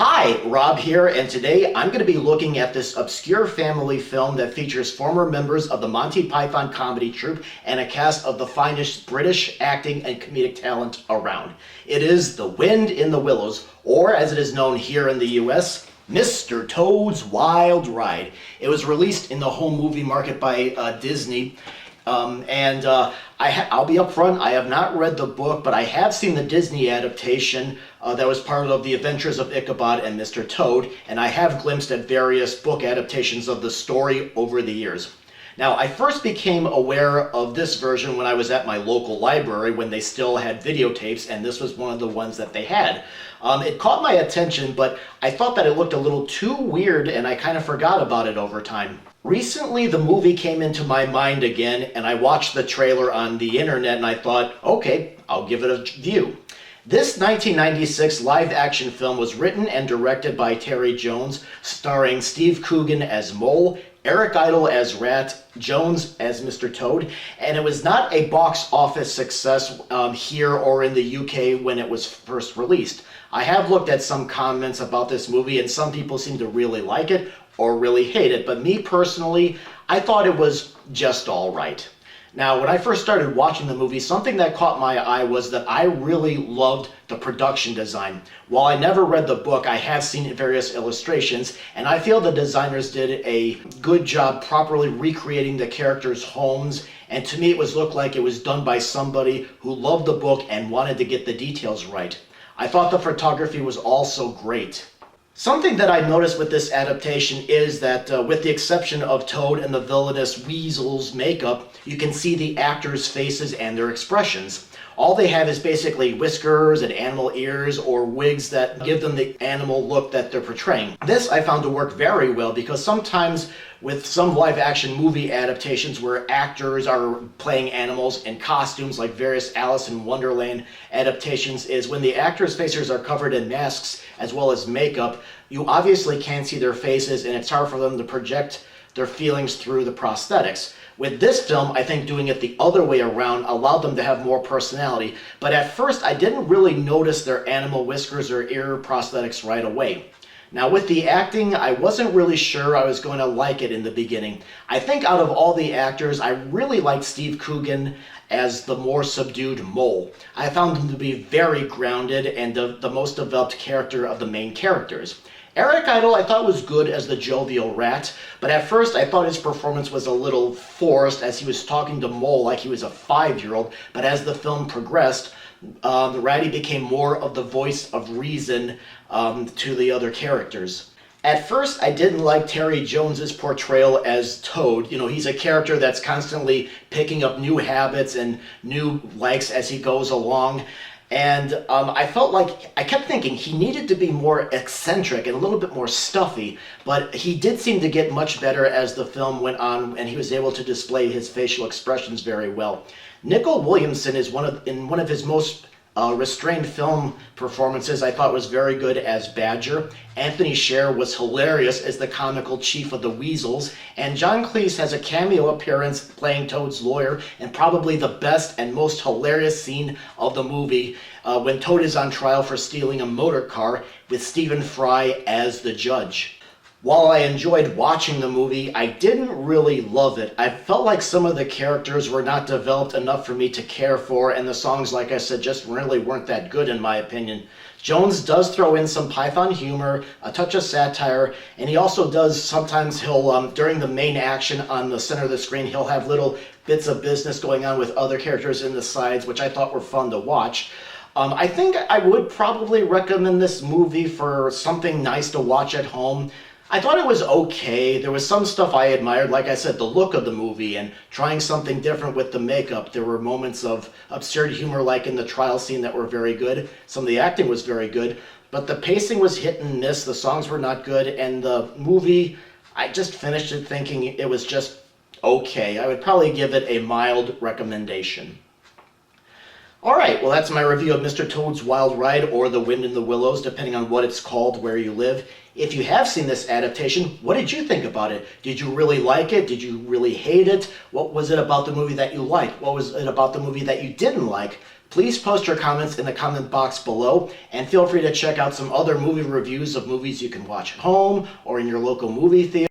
Hi, Rob here, and today I'm going to be looking at this obscure family film that features former members of the Monty Python comedy troupe and a cast of the finest British acting and comedic talent around. It is The Wind in the Willows, or as it is known here in the US, Mr. Toad's Wild Ride. It was released in the home movie market by Disney. I'll be upfront, I have not read the book, but I have seen the Disney adaptation that was part of The Adventures of Ichabod and Mr. Toad, and I have glimpsed at various book adaptations of the story over the years. Now, I first became aware of this version when I was at my local library when they still had videotapes, and this was one of the ones that they had. It caught my attention, but I thought that it looked a little too weird, and I kind of forgot about it over time. Recently, the movie came into my mind again, and I watched the trailer on the internet, and I thought, okay, I'll give it a view. This 1996 live-action film was written and directed by Terry Jones, starring Steve Coogan as Mole, Eric Idle as Rat, Jones as Mr. Toad, and it was not a box office success here or in the UK when it was first released. I have looked at some comments about this movie, and some people seem to really like it or really hate it, but me personally, I thought it was just all right. Now, when I first started watching the movie, something that caught my eye was that I really loved the production design. While I never read the book, I have seen various illustrations, and I feel the designers did a good job properly recreating the characters' homes, and to me it looked like it was done by somebody who loved the book and wanted to get the details right. I thought the photography was also great. Something that I noticed with this adaptation is that with the exception of Toad and the villainous Weasels makeup, you can see the actors' faces and their expressions. All they have is basically whiskers and animal ears or wigs that give them the animal look that they're portraying. This I found to work very well because sometimes with some live-action movie adaptations where actors are playing animals in costumes like various Alice in Wonderland adaptations is when the actors' faces are covered in masks as well as makeup, you obviously can't see their faces and it's hard for them to project their feelings through the prosthetics. With this film, I think doing it the other way around allowed them to have more personality, but at first I didn't really notice their animal whiskers or ear prosthetics right away. Now with the acting, I wasn't really sure I was going to like it in the beginning. I think out of all the actors, I really liked Steve Coogan as the more subdued Mole. I found him to be very grounded and the most developed character of the main characters. Eric Idle I thought was good as the jovial Rat, but at first I thought his performance was a little forced as he was talking to Mole like he was a 5-year-old, but as the film progressed, Ratty became more of the voice of reason to the other characters. At first, I didn't like Terry Jones's portrayal as Toad. You know, he's a character that's constantly picking up new habits and new likes as he goes along. And I felt like, I kept thinking he needed to be more eccentric and a little bit more stuffy, but he did seem to get much better as the film went on and he was able to display his facial expressions very well. Nicol Williamson is in one of his most restrained film performances. I thought was very good as Badger. Antony Sher was hilarious as the comical chief of the Weasels, and John Cleese has a cameo appearance playing Toad's lawyer and probably the best and most hilarious scene of the movie when Toad is on trial for stealing a motor car with Stephen Fry as the judge. While I enjoyed watching the movie, I didn't really love it. I felt like some of the characters were not developed enough for me to care for, and the songs, like I said, just really weren't that good in my opinion. Jones does throw in some Python humor, a touch of satire, and he also does, sometimes during the main action on the center of the screen, he'll have little bits of business going on with other characters in the sides, which I thought were fun to watch. I think I would probably recommend this movie for something nice to watch at home. I thought it was okay. There was some stuff I admired, like I said, the look of the movie and trying something different with the makeup. There were moments of absurd humor like in the trial scene that were very good. Some of the acting was very good, but the pacing was hit and miss. The songs were not good, and the movie, I just finished it thinking it was just okay. I would probably give it a mild recommendation. Alright, well that's my review of Mr. Toad's Wild Ride or The Wind in the Willows, depending on what it's called where you live. If you have seen this adaptation, what did you think about it? Did you really like it? Did you really hate it? What was it about the movie that you liked? What was it about the movie that you didn't like? Please post your comments in the comment box below, and feel free to check out some other movie reviews of movies you can watch at home or in your local movie theater.